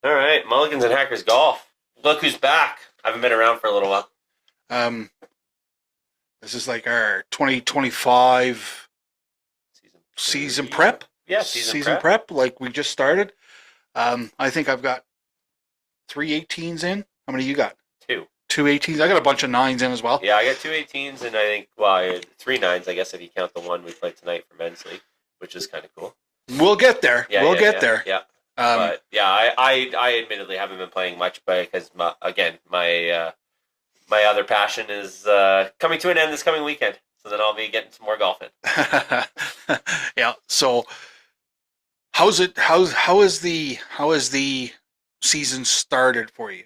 All right, Mulligans and Hackers Golf. Look who's back. I haven't been around for a little while. Um, this is like our 2025 season prep. Yeah, season prep. Like we just started. I think I've got 3 18s in. How many you got? Two. 2 18s. I got a bunch of 9s in as well. Yeah, I got 2 18s and I think, I had 3 9s, I guess, if you count the one we played tonight for men's league, which is kind of cool. We'll get there. We'll get there. Yeah. But yeah, I admittedly haven't been playing much, because my other passion is coming to an end this coming weekend. So then I'll be getting some more golf in. Yeah. So how is the season started for you?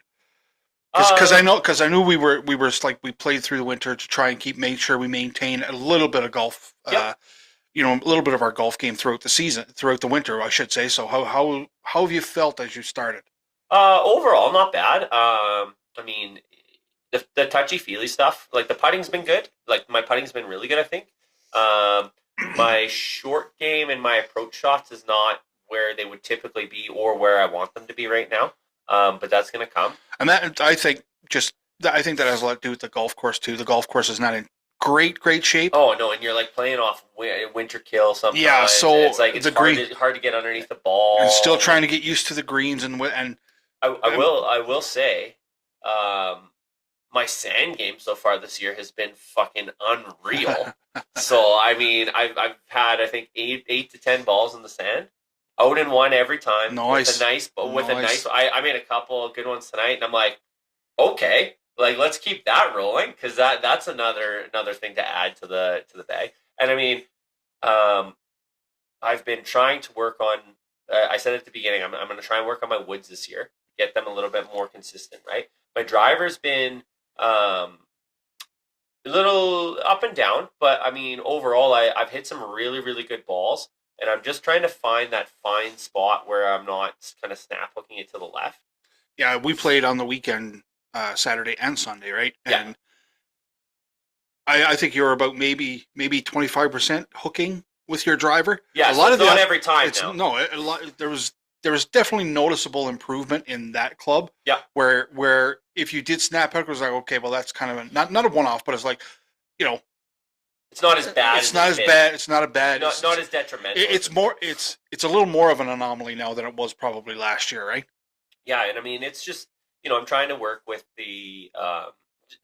Because I knew we were like, we played through the winter to try and make sure we maintain a little bit of golf. Yep. A little bit of our golf game throughout the winter, I should say. So how have you felt as you started? Overall, not bad. I mean, the touchy-feely stuff, like the putting's been good. Like my putting's been really good, I think. My short game and my approach shots is not where they would typically be or where I want them to be right now. But that's going to come. And I think that has a lot to do with the golf course too. The golf course is not in great shape. Oh no, and you're like playing off winter kill sometimes. Yeah, so it's like it's hard to get underneath the ball. And still trying to get used to the greens and I will say, my sand game so far this year has been fucking unreal. So I mean, I've had I think 8 to 10 balls in the sand, out and one every time. Nice. I made a couple of good ones tonight, and I'm like, okay. Like, let's keep that rolling, because that's another thing to add to the bag. And I mean, I've been trying to work on. I said at the beginning, I'm going to try and work on my woods this year, get them a little bit more consistent. Right, my driver's been a little up and down, but I mean, overall, I've hit some really really good balls, and I'm just trying to find that fine spot where I'm not kind of snap hooking it to the left. Yeah, we played on the weekend. Saturday and Sunday, right? Yeah. And I think you're about maybe 25% hooking with your driver. Yeah, not every time now. No, there was definitely noticeable improvement in that club. Yeah. Where if you did snap hook, it was like, okay, well that's kind of not a one-off, but it's like, it's not as bad. It's not as bad. It's not a bad. Not as detrimental. It's a little more of an anomaly now than it was probably last year, right? Yeah, and I mean, it's just. I'm trying to work with the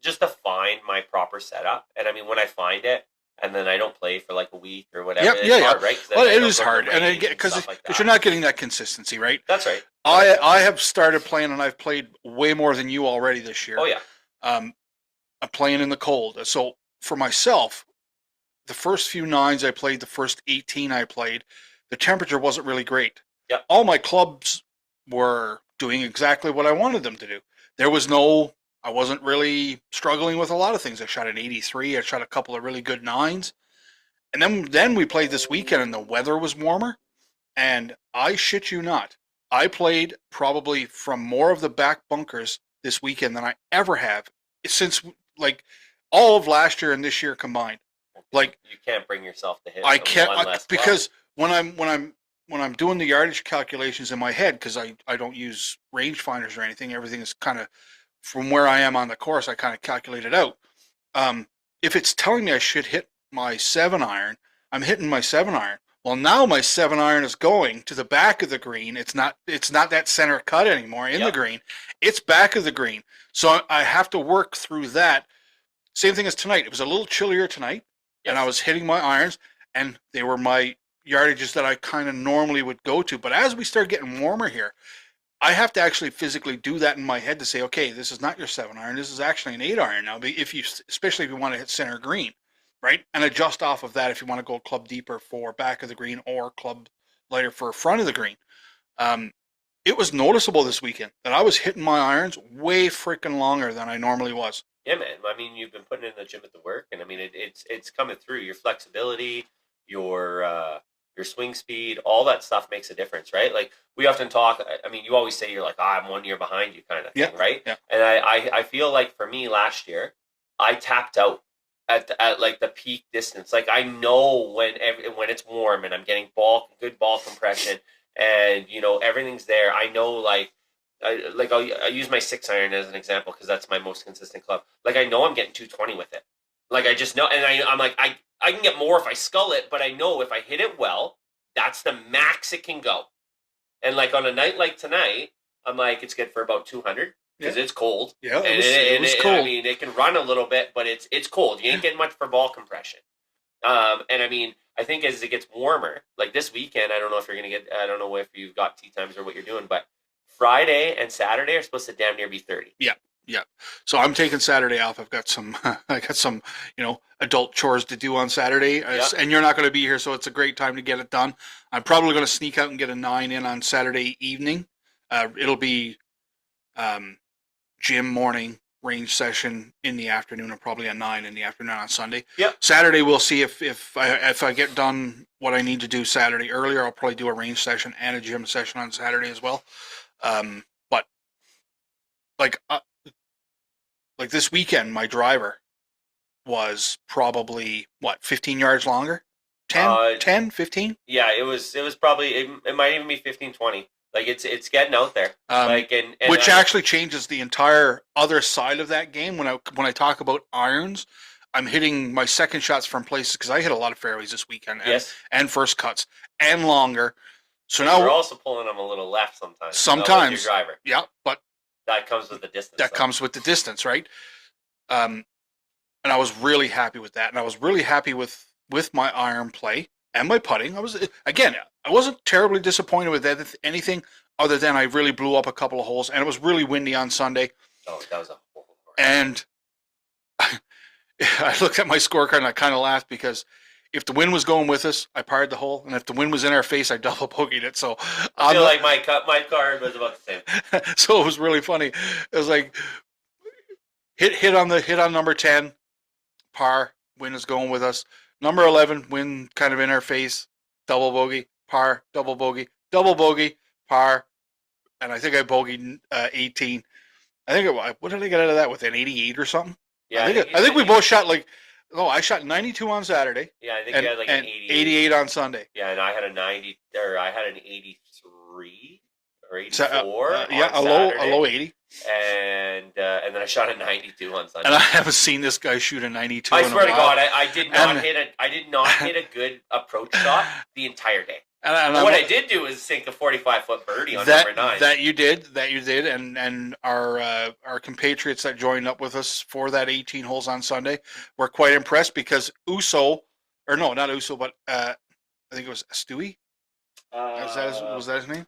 just to find my proper setup, and I mean, when I find it, and then I don't play for like a week or whatever. It's hard, right? Well, it is hard, and because you're not getting that consistency, right? That's right. I have started playing, and I've played way more than you already this year. Oh yeah. I'm playing in the cold, so for myself, the first few 9s I played, the first 18 I played, the temperature wasn't really great. Yeah. All my clubs were doing exactly what I wanted them to do. I wasn't really struggling with a lot of things. I shot an 83. I shot a couple of really good 9s. And then we played this weekend and the weather was warmer. And I shit you not, I played probably from more of the back bunkers this weekend than I ever have since like all of last year and this year combined. Like, you can't bring yourself to hit. I can't because when I'm doing the yardage calculations in my head, because I don't use rangefinders or anything, everything is kind of from where I am on the course, I kind of calculate it out. If it's telling me I should hit my 7-iron, I'm hitting my 7-iron. Well, now my 7-iron is going to the back of the green. It's not that center cut anymore in the green. It's back of the green. So I have to work through that. Same thing as tonight. It was a little chillier tonight, and I was hitting my irons, and they were my yardages that I kind of normally would go to. But as we start getting warmer here, I have to actually physically do that in my head to say, okay, this is not your 7-iron. This is actually an 8-iron now, especially if you want to hit center green, right? And adjust off of that if you want to go club deeper for back of the green or club lighter for front of the green. It was noticeable this weekend that I was hitting my irons way freaking longer than I normally was. Yeah, man. I mean, you've been putting in the gym at the work, and I mean, it's coming through. Your flexibility, your swing speed, all that stuff makes a difference, right? Like, we often talk, I mean, you always say you're like, I'm 1 year behind you kind of thing, right? Yeah. And I feel like for me last year, I tapped out at like the peak distance. Like, I know when it's warm and I'm getting good ball compression and, everything's there. I know, like, I use my 6-iron as an example because that's my most consistent club. Like I know I'm getting 220 with it. Like I just know, and I'm like I can get more if I scull it, but I know if I hit it well, that's the max it can go. And like on a night like tonight, I'm like it's good for about 200 because it's cold. Yeah, it was cold. I mean, it can run a little bit, but it's cold. You ain't getting much for ball compression. And I mean, I think as it gets warmer, like this weekend, I don't know if you're gonna get, I don't know if you've got tee times or what you're doing, but Friday and Saturday are supposed to damn near be 30. Yeah. Yeah. So I'm taking Saturday off. I've got some, adult chores to do on Saturday, and you're not going to be here, so it's a great time to get it done. I'm probably going to sneak out and get a 9 in on Saturday evening. It'll be gym morning, range session in the afternoon, and probably a 9 in the afternoon on Sunday. Yep. Saturday we'll see if I get done what I need to do Saturday earlier. I'll probably do a range session and a gym session on Saturday as well. But like this weekend, my driver was probably 15 yards longer, 10, 15. Yeah, it was probably it might even be 15, 20. Like it's getting out there. Which actually changes the entire other side of that game. When I talk about irons, I'm hitting my second shots from places because I hit a lot of fairways this weekend and first cuts and longer. So now we're also pulling them a little left sometimes. Sometimes, your driver. Yeah, but that comes with the distance. That comes with the distance, right? And I was really happy with that, and I was really happy with my iron play and my putting. I wasn't terribly disappointed with anything other than I really blew up a couple of holes, and it was really windy on Sunday. Oh, that was a horrible. And I looked at my scorecard and I kind of laughed because if the wind was going with us, I parred the hole, and if the wind was in our face, I double bogeyed it. So I feel like my card was about the same. So it was really funny. It was like hit on number 10, par, wind is going with us. Number 11, wind kind of in our face, double bogey, par, double bogey, par, and I think I bogeyed 18. What did I get out of that with an 88 or something? Yeah, I think we both shot I shot 92 on Saturday. Yeah, I think you had like an 88 on Sunday. Yeah, and I had a 90, or I had an 83 or 84 on a low 80. And then I shot a 92 on Sunday. And I haven't seen this guy shoot a 92. I swear to God, I did not hit a good approach shot the entire day. And what I did do is sink a 45-foot birdie on number 9. That you did, and our compatriots that joined up with us for that 18 holes on Sunday were quite impressed because not Uso, but I think it was Stewie. Was that his name?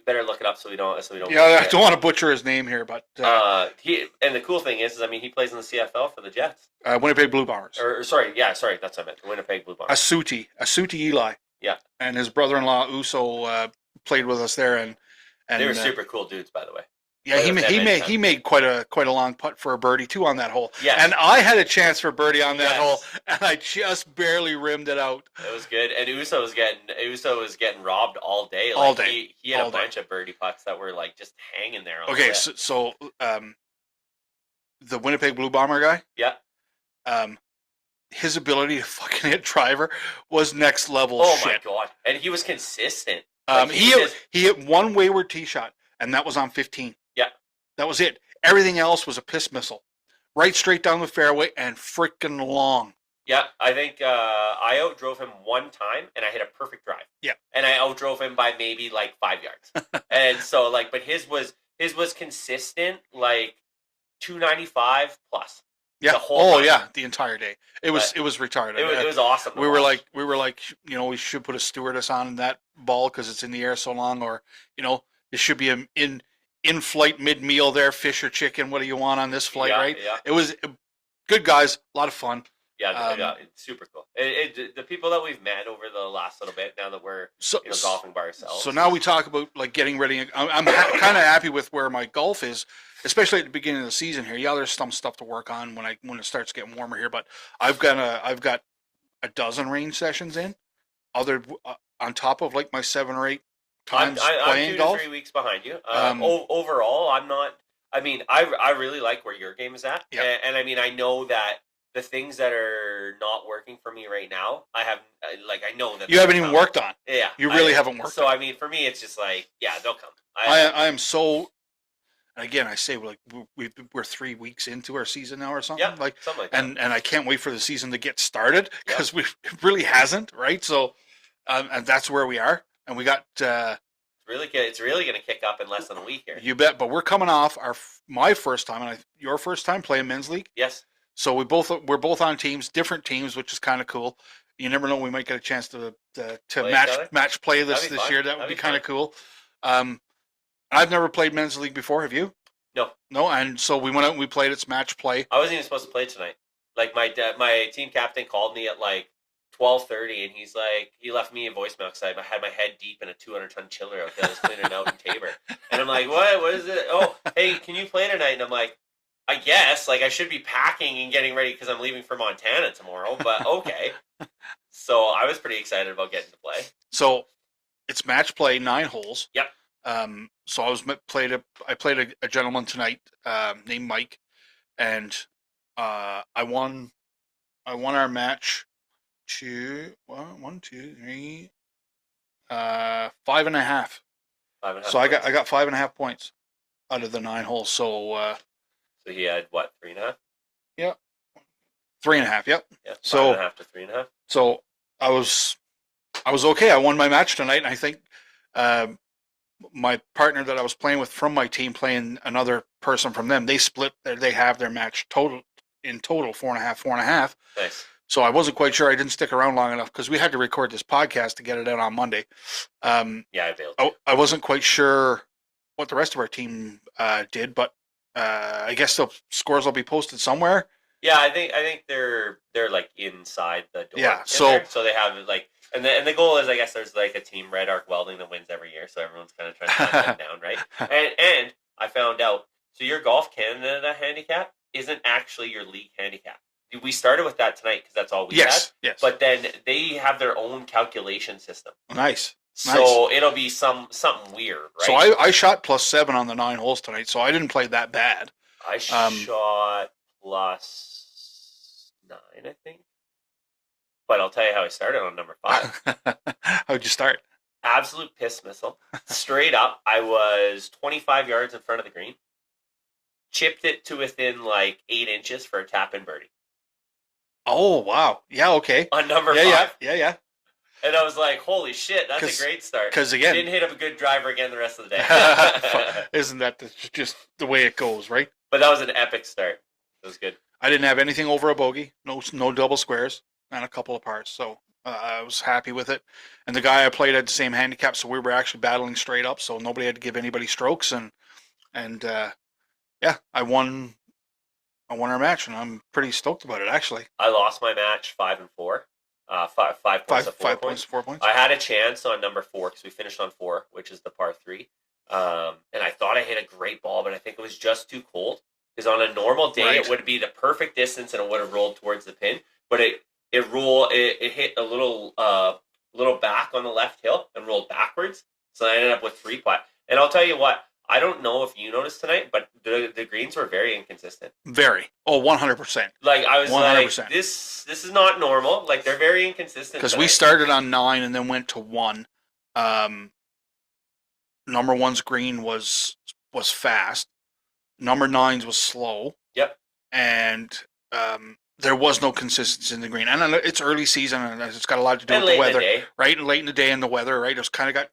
Better look it up so we don't. Yeah, I don't want to butcher his name here, but and the cool thing is he plays in the CFL for the Jets. Winnipeg Blue Bombers. Sorry, that's what I meant. Winnipeg Blue Bombers. Asuti Eli. Yeah, and his brother-in-law Uso played with us there, and they were super cool dudes, by the way. Yeah, he made quite a long putt for a birdie too on that hole. Yeah, and I had a chance for birdie on that hole, and I just barely rimmed it out. It was good, and Uso was getting robbed all day. All day. He had a bunch of birdie putts that were like just hanging there. Okay, so the Winnipeg Blue Bomber guy. Yeah. His ability to fucking hit driver was next level. Oh shit. My God! And he was consistent. He hit one wayward tee shot, and that was on 15. Yeah, that was it. Everything else was a piss missile, right straight down the fairway and freaking long. Yeah, I think I outdrove him one time, and I hit a perfect drive. Yeah, and I outdrove him by maybe like 5 yards. And so but his was consistent, like 295 plus. Yeah. The entire day. It was retarded. It was awesome. We were like, we should put a stewardess on that ball because it's in the air so long, or it should be in flight mid meal there, fish or chicken. What do you want on this flight? Right? Yeah. It was good guys, a lot of fun. Yeah, it's super cool. The people that we've met over the last little bit, now that we're golfing by ourselves. So now we talk about like getting ready. I'm kind of happy with where my golf is, especially at the beginning of the season here. Yeah, there's some stuff to work on when it starts getting warmer here, but I've got a dozen range sessions in, on top of like my 7 or 8 times playing golf. I'm 2 to 3 weeks behind you. Overall, I'm not. I mean, I really like where your game is at, and I mean, I know that the things that are not working for me right now, I know that you haven't even worked on. Yeah, You really haven't worked. So on. I mean, for me, it's just like, yeah, they'll come. I am so. Again, I say we're 3 weeks into our season now or something. Yeah, something like that. And I can't wait for the season to get started because it really hasn't, right? So, and that's where we are, and we got. It's really going to kick up in less than a week here. You bet. But we're coming off my first time and your first time playing men's league. Yes. So we're both on teams, different teams, which is kind of cool. You never know, we might get a chance to match play this year. That would be kind of cool. I've never played men's league before. Have you? No. And so we went out and we played. It's match play. I wasn't even supposed to play tonight. Like my team captain called me at like 12:30, and he's like, he left me a voicemail because I had my head deep in a 200-ton chiller out there. I was cleaning out in Tabor, and I'm like, what is it? Oh, hey, can you play tonight? And I'm like, I guess, like, I should be packing and getting ready because I'm leaving for Montana tomorrow, but okay. So I was pretty excited about getting to play. So it's match play, 9 holes. Yep. So I played a gentleman tonight named Mike, and I won our match to 1, 2, 3, 5.5. 5.5. So I got 5.5 points out of the 9 holes. So so he had what, 3.5? Yeah, 3.5. Yep. Yeah, 5.5 to 3.5. So I was okay. I won my match tonight, and I think my partner that I was playing with from my team playing another person from them, they split. They have their match total 4.5. Nice. So I wasn't quite sure. I didn't stick around long enough because we had to record this podcast to get it out on Monday. Yeah, I wasn't quite sure what the rest of our team did, but I guess the scores will be posted somewhere. Yeah, I think they're like inside the door. Yeah, so they have like, and the goal is, I guess, there's like a team Red Arc Welding that wins every year, so everyone's kind of trying to hunt them down, right? And I found out, so your Golf Canada handicap isn't actually your league handicap. We started with that tonight because that's all we had. Yes. But then they have their own calculation system. Nice. So it'll be something weird, right? So I shot +7 on the 9 holes tonight, so I didn't play that bad. I shot +9, I think. But I'll tell you how I started on number 5. How'd you start? Absolute piss missile. Straight up, I was 25 yards in front of the green. Chipped it to within like 8 inches for a tap-in birdie. Oh, wow. Yeah, okay. On number 5. Yeah. And I was like, holy shit, that's a great start. Because, again, didn't hit up a good driver again the rest of the day. Isn't that just the way it goes, right? But that was an epic start. It was good. I didn't have anything over a bogey, no double squares, and a couple of pars. So I was happy with it. And the guy I played had the same handicap, so we were actually battling straight up, so nobody had to give anybody strokes. And yeah, I won our match, and I'm pretty stoked about it, actually. I lost my match 5 and 4. 5 points to 4 points. 4 points. I had a chance on number 4 because we finished on 4, which is the par 3. And I thought I hit a great ball, but I think it was just too cold. Because on a normal day, It would be the perfect distance and it would have rolled towards the pin. But it hit a little back on the left hill and rolled backwards. So I ended up with 3 putt. And I'll tell you what, I don't know if you noticed tonight, but the greens were very inconsistent. Very. Oh, 100%. Like, I was 100%. like, this is not normal. Like, they're very inconsistent. Because we started on 9 and then went to 1. Number 1's green was fast. Number 9's was slow. Yep. And there was no consistency in the green. And it's early season, and it's got a lot to do with the weather, right? And late in the day and the weather, right? It was kind of got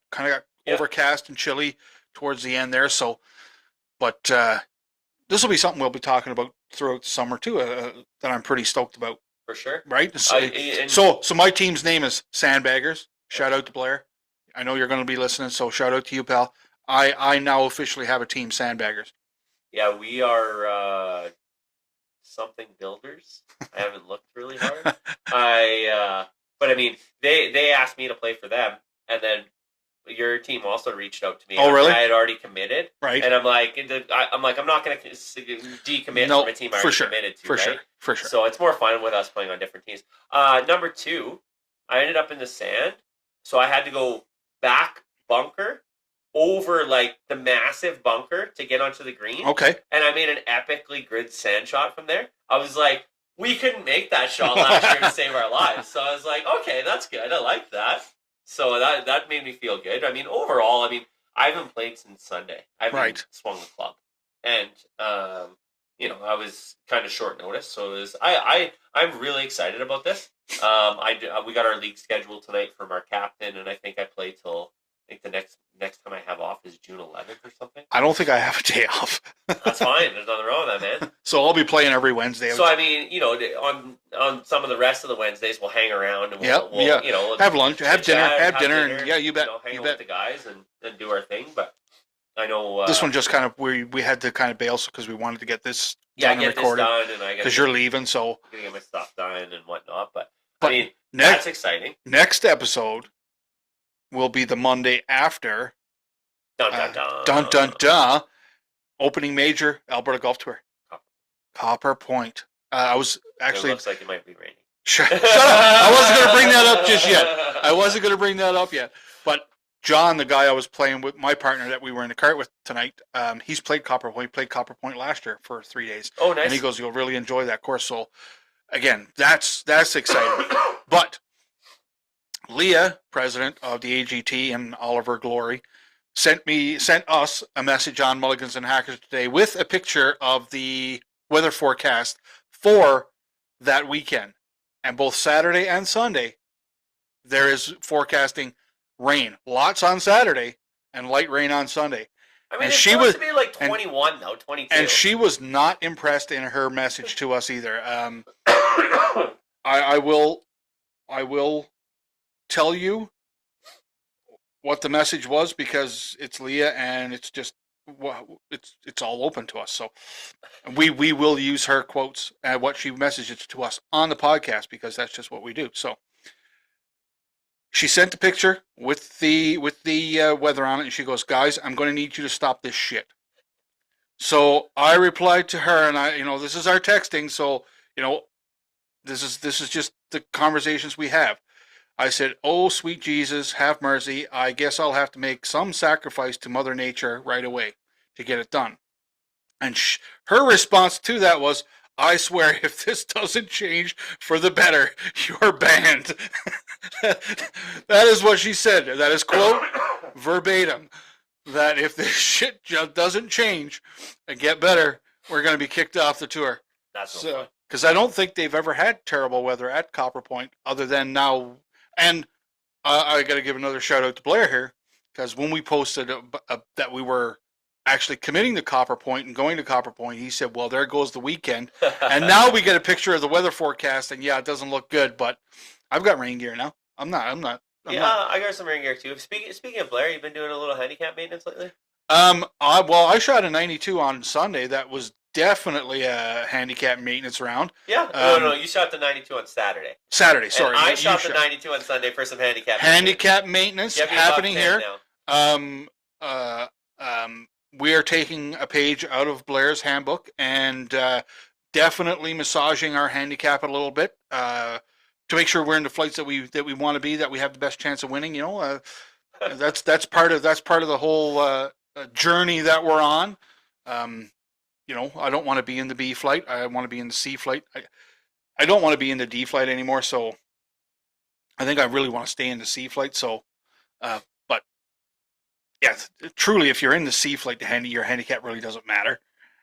overcast and chilly towards the end there. So, but this will be something we'll be talking about throughout the summer too. That I'm pretty stoked about. For sure. Right. So my team's name is Sandbaggers. Shout out to Blair. I know you're going to be listening, so shout out to you, pal. I now officially have a team, Sandbaggers. Yeah, we are something builders. I haven't looked really hard. But I mean, they asked me to play for them, and then your team also reached out to me. Oh, really? I had already committed, right? And I'm like, I'm not going to decommit from a team I already committed to, right? For sure. So it's more fun with us playing on different teams. Number 2, I ended up in the sand, so I had to go back bunker over like the massive bunker to get onto the green. Okay. And I made an epically good sand shot from there. I was like, we couldn't make that shot last year to save our lives. So I was like, okay, that's good. I like that. So that made me feel good. I mean, overall, I haven't played since Sunday. I haven't swung the club, and I was kind of short notice. So it was. I'm really excited about this. We got our league schedule tonight from our captain, and I think I play till the next time I have off is June 11th or something. I don't think I have a day off. That's fine. There's nothing wrong with that, man. So I'll be playing every Wednesday. So I mean, on some of the rest of the Wednesdays, we'll hang around and we'll have lunch, have dinner, and yeah, you bet, hang out with the guys and do our thing. But I know this one just kind of we had to kind of bail because we wanted to get this done and recorded. This done, and because you're leaving, so I'm gonna get my stuff done and whatnot. But I mean, that's exciting. Next episode will be the Monday after. Dun dun dun. Dun dun dun. Opening major Alberta Golf Tour. Copper Point. I was actually. It looks like it might be raining. Shut up! I wasn't going to bring that up just yet. I wasn't going to bring that up yet. But John, the guy I was playing with, my partner that we were in the cart with tonight, he's played Copper Point. He played Copper Point last year for 3 days. Oh, nice! And he goes, "You'll really enjoy that course." So, again, that's exciting. But Leah, president of the AGT and Oliver Glory, sent us a message on Mulligans and Hackers today with a picture of the weather forecast for that weekend. And both Saturday and Sunday, there is forecasting rain. Lots on Saturday and light rain on Sunday. I mean, it's supposed to be like 21 though, 22. And she was not impressed in her message to us either. I will tell you what the message was because it's Leah and it's just it's all open to us. So we will use her quotes and what she messages to us on the podcast because that's just what we do. So she sent the picture with the weather on it, and she goes, "Guys, I'm going to need you to stop this shit." So I replied to her, and this is our texting, so this is just the conversations we have. I said, "Oh, sweet Jesus, have mercy. I guess I'll have to make some sacrifice to Mother Nature right away to get it done." And her response to that was, "I swear, if this doesn't change for the better, you're banned." That is what she said. That is quote verbatim. That if this shit just doesn't change and get better, we're going to be kicked off the tour. That's so. Because I don't think they've ever had terrible weather at Copper Point other than now. And I got to give another shout out to Blair here, because when we posted that we were actually committing to Copper Point and going to Copper Point, he said, "Well, there goes the weekend." And now we get a picture of the weather forecast, and yeah, it doesn't look good, but I've got rain gear now. I'm not. I got some rain gear too. Speaking of Blair, you've been doing a little handicap maintenance lately? I shot a 92 on Sunday. That was definitely a handicap maintenance round. Yeah. No, you shot the 92 on Saturday. Sorry. And I shot the 92 on Sunday for some handicap maintenance happening here. We are taking a page out of Blair's handbook and definitely massaging our handicap a little bit to make sure we're in the flights that we want to be, that we have the best chance of winning. That's part of the whole journey that we're on. I don't want to be in the B flight. I want to be in the C flight. I don't want to be in the D flight anymore. So I think I really want to stay in the C flight. So, but yeah, truly, if you're in the C flight, your handicap really doesn't matter.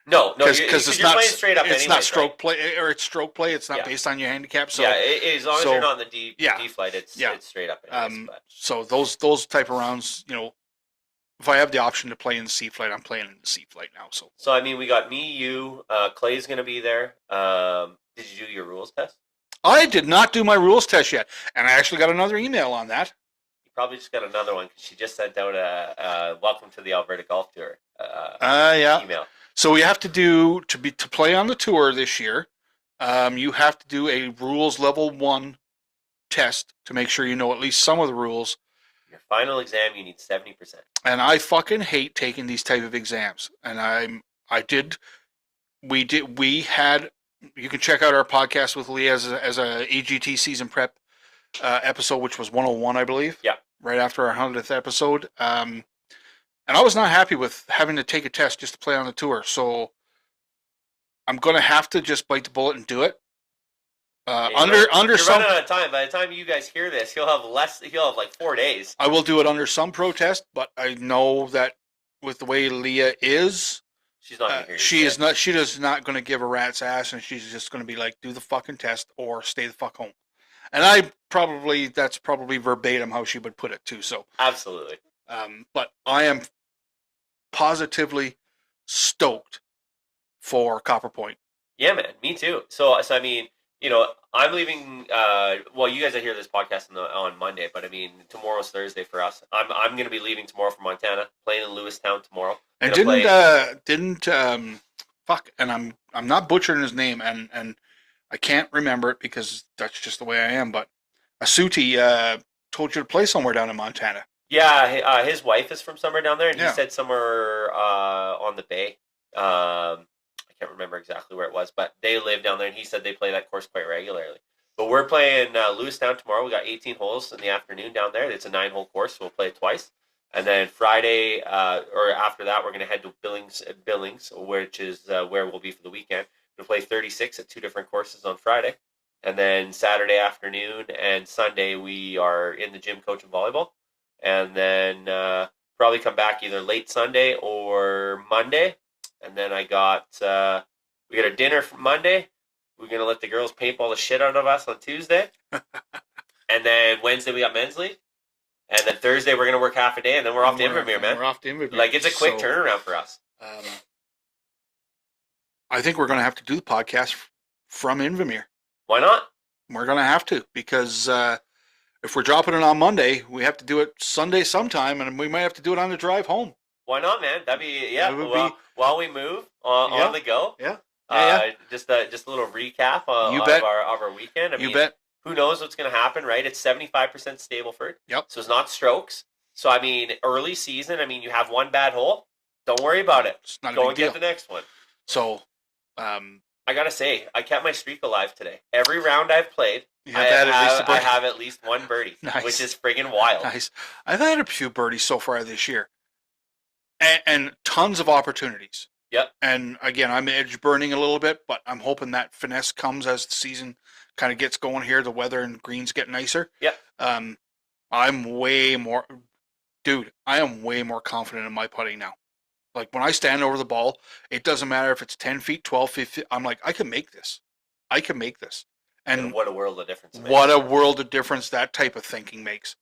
No, because it's not playing straight up. It's not stroke play, or it's stroke play. It's not based on your handicap. So as long as you're not in the D flight, it's straight up. So those type of rounds, if I have the option to play in the C flight, I'm playing in the C flight now. So I mean, we got me, you, Clay's going to be there. Did you do your rules test? I did not do my rules test yet, and I actually got another email on that. You probably just got another one because she just sent out a welcome to the Alberta Golf Tour email. So you have to play on the tour this year. You have to do a rules level 1 test to make sure you know at least some of the rules. Your final exam, you need 70%. And I fucking hate taking these type of exams. And we had. You can check out our podcast with Lee as a AGT season prep episode, which was 101, I believe. Yeah. Right after our 100th episode. And I was not happy with having to take a test just to play on the tour. So I'm going to have to just bite the bullet and do it. Under you're some, running out of time. By the time you guys hear this, he'll have less. He'll have like 4 days. I will do it under some protest, but I know that with the way Leah is, She's not going to hear you. she is not. She is not going to give a rat's ass, and she's just going to be like, "Do the fucking test or stay the fuck home." And that's probably verbatim how she would put it too. So absolutely. But I am positively stoked for Copper Point. Yeah, man, me too. So I mean, I'm leaving. Well, you guys are hear this podcast on Monday, but I mean, tomorrow's Thursday for us. I'm going to be leaving tomorrow for Montana, playing in Lewistown tomorrow. And fuck, and I'm not butchering his name, and I can't remember it because that's just the way I am. But Asuti told you to play somewhere down in Montana. Yeah, his wife is from somewhere down there, and he said somewhere on the bay. I can't remember exactly where it was, but they live down there, and he said they play that course quite regularly. But we're playing Lewistown tomorrow. We got 18 holes in the afternoon down there. It's a 9-hole course, so we'll play it twice. And then Friday, or after that, we're going to head to Billings, which is where we'll be for the weekend. We'll play 36 at 2 different courses on Friday. And then Saturday afternoon and Sunday, we are in the gym coaching volleyball. And then probably come back either late Sunday or Monday. And then we got a dinner for Monday. We're going to let the girls paintball the shit out of us on Tuesday. And then Wednesday, we got men's league. And then Thursday, we're going to work half a day, and then we're off to Invermere, man. We're off to Invermere. Like, it's a quick turnaround for us. I think we're going to have to do the podcast from Invermere. Why not? We're going to have to, because if we're dropping it on Monday, we have to do it Sunday sometime, and we might have to do it on the drive home. Why not, man? That'd be, while we move on the go. Yeah. Just a little recap of our weekend. I mean, you bet. Who knows what's going to happen, right? It's 75% Stableford. Yep. So it's not strokes. So, I mean, early season, you have one bad hole. Don't worry about it. It's not Go a big and deal. get the next one. So, I got to say, I kept my streak alive today. Every round I've played, I have at least one birdie, nice. Which is friggin' wild. Nice. I've had a few birdies so far this year. And tons of opportunities. Yep. And again, I'm edge burning a little bit, but I'm hoping that finesse comes as the season kind of gets going here. The weather and greens get nicer. Yep. I am way more confident in my putting now. Like when I stand over the ball, it doesn't matter if it's 10 feet, 12 feet. I'm like, I can make this. And what a world of difference. What a world of difference that type of thinking makes.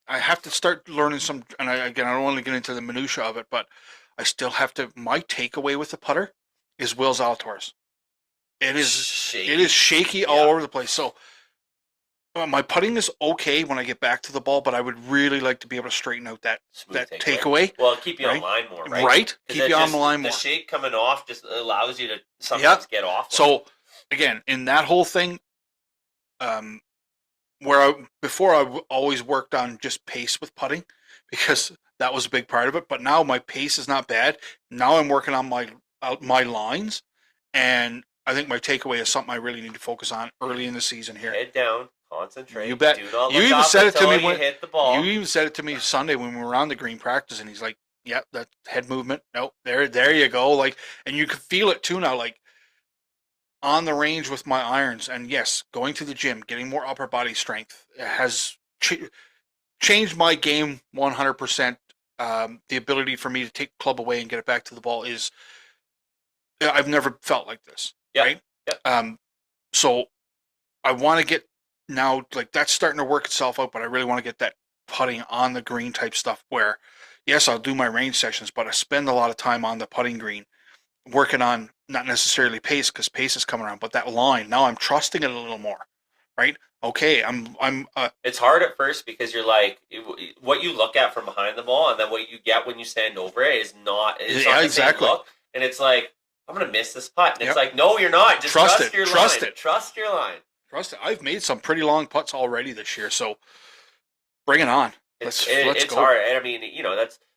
I have to start learning some, and I don't want to get into the minutia of it, but I still have to, my takeaway with the putter is Will Zalatoris. It is shaky all over the place. So my putting is okay when I get back to the ball, but I would really like to be able to straighten out that takeaway. Well, keep you on line more, right? Right, keep you on the line more. The shake coming off just allows you to sometimes get off. So again, in that whole thing, before I always worked on just pace with putting because that was a big part of it. But now my pace is not bad. Now I'm working on my lines, and I think my takeaway is something I really need to focus on early in the season here. Head down, concentrate. You bet. Do not you look even up said it to me when you hit the ball. You even said it to me Sunday when we were on the green practice, and he's like, "Yeah, that head movement. No, there you go." Like, and you can feel it too now. Like on the range with my irons, and yes, going to the gym, getting more upper body strength has changed my game 100%. The ability for me to take the club away and get it back to the ball is, I've never felt like this. Yep. Right? Yep. So I want to get now, like that's starting to work itself out, but I really want to get that putting on the green type stuff where, yes, I'll do my range sessions, but I spend a lot of time on the putting green working on not necessarily pace because pace is coming around, but that line. Now I'm trusting it a little more, right? Okay, It's hard at first because you're like, what you look at from behind the ball and then what you get when you stand over it is not. It's not the exactly. Same look, and it's like, I'm gonna miss this putt, and it's like, no, you're not. Just trust your line. Trust your line. Trust it. I've made some pretty long putts already this year, so bring it on. Let's it's go. hard. And I mean,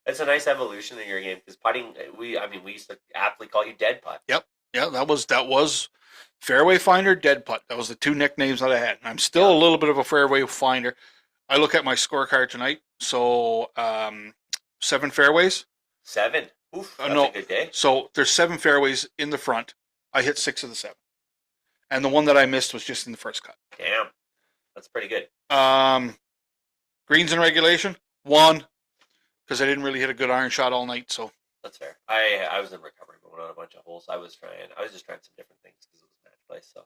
that's a nice evolution in your game because putting. We used to aptly call you dead putt. Yep. Yeah, that was fairway finder, dead putt. That was the two nicknames that I had. And I'm still a little bit of a fairway finder. I look at my scorecard tonight. So 7 fairways. 7. Oof, that's a good day. So there's 7 fairways in the front. I hit 6 of the 7. and the one that I missed was just in the first cut. Damn, that's pretty good. Greens in regulation, 1, because I didn't really hit a good iron shot all night. So That's fair. I was in recovery mode on a bunch of holes. I was just trying some different things because it was match play. So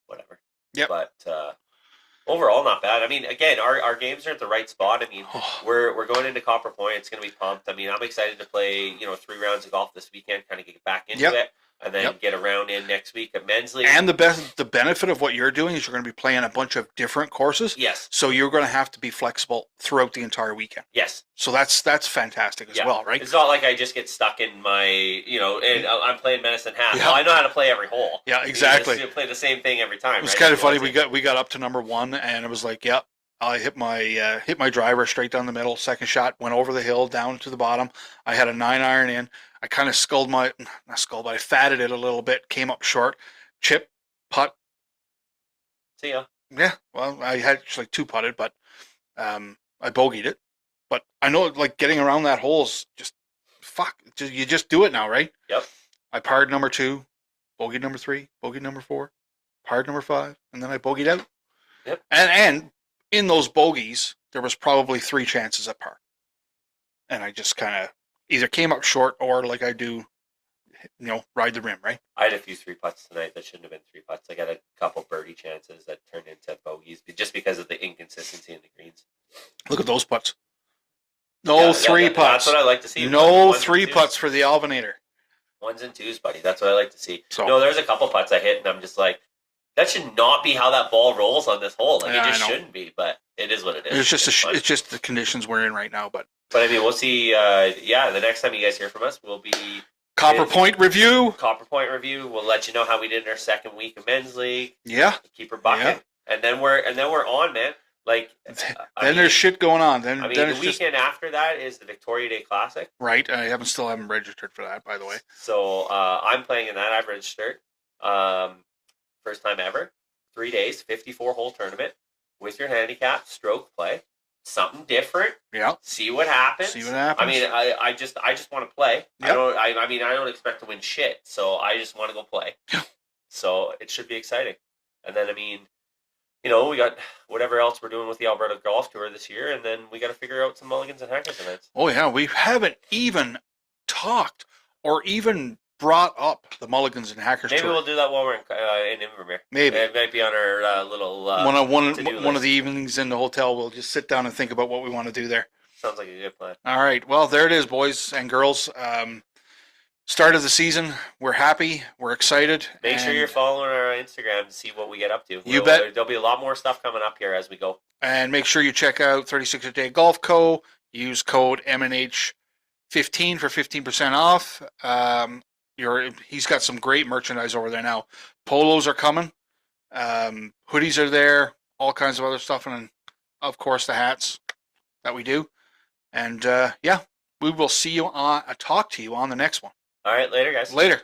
whatever. Yep. But overall, not bad. I mean, again, our games are at the right spot. I mean, we're going into Copper Point. It's going to be pumped. I mean, I'm excited to play 3 rounds of golf this weekend, kind of get back into it. And then get a round in next week at Men's League. And the benefit of what you're doing is you're going to be playing a bunch of different courses. Yes. So you're going to have to be flexible throughout the entire weekend. Yes. So that's fantastic as well, right? It's not like I just get stuck in my, and I'm playing Medicine Hat. Yeah. Well, I know how to play every hole. Yeah, exactly. You play the same thing every time. It was kind of funny. We got up to number 1, and it was like, yep. I hit my driver straight down the middle. Second shot went over the hill down to the bottom. I had a 9-iron in. I kind of I fatted it a little bit. Came up short. Chip, putt. See ya. Yeah, well, I had actually 2 putted, but I bogeyed it. But I know, like, getting around that hole is just you just do it now, right? Yep. I parred number 2, bogeyed number 3, bogeyed number 4, parred number 5, and then I bogeyed out. Yep. And in those bogeys, there was probably 3 chances at par. And I just kind of either came up short or, like I do, ride the rim, right? I had a few 3 putts tonight that shouldn't have been 3 putts. I got a couple birdie chances that turned into bogeys just because of the inconsistency in the greens. Look at those putts. No 3 putts. That's what I like to see. No 3 putts for the Alvinator. 1s and 2s, buddy. That's what I like to see. So, no, there's a couple putts I hit, and I'm just like, that should not be how that ball rolls on this hole. Like, it just shouldn't be, but it is what it is. It's just the conditions we're in right now. But I mean, we'll see. The next time you guys hear from us will be Copper Point review. Copper Point review. We'll let you know how we did in our second week of Men's League. Yeah. Keep her bucking, and then we're on, man. Like, there's shit going on. Then the weekend after that is the Victoria Day Classic. Right. I still haven't registered for that, by the way. So I'm playing in that. I've registered. First time ever. 3 days, 54-hole tournament with your handicap, stroke play. Something different. Yeah. See what happens. I mean, I just want to play. Yep. I don't expect to win shit. So I just want to go play. So it should be exciting. And then, I mean, we got whatever else we're doing with the Alberta Golf Tour this year, and then we got to figure out some Mulligans and Hackers events. Oh, yeah. We haven't even talked or even brought up the Mulligans and Hackers Maybe Tour. We'll do that while we're in Invermere. Maybe. It might be on our little one of the evenings in the hotel, we'll just sit down and think about what we want to do there. Sounds like a good plan. All right. Well, there it is, boys and girls. Start of the season. We're happy. We're excited. Make sure you're following our Instagram to see what we get up to. You bet. There'll be a lot more stuff coming up here as we go. And make sure you check out 36 A Day Golf Co. Use code MNH15 for 15% off. He's got some great merchandise over there now. Polos are coming. Hoodies are there. All kinds of other stuff. And, of course, the hats that we do. And, we will see you talk to you on the next one. All right, later, guys. Later.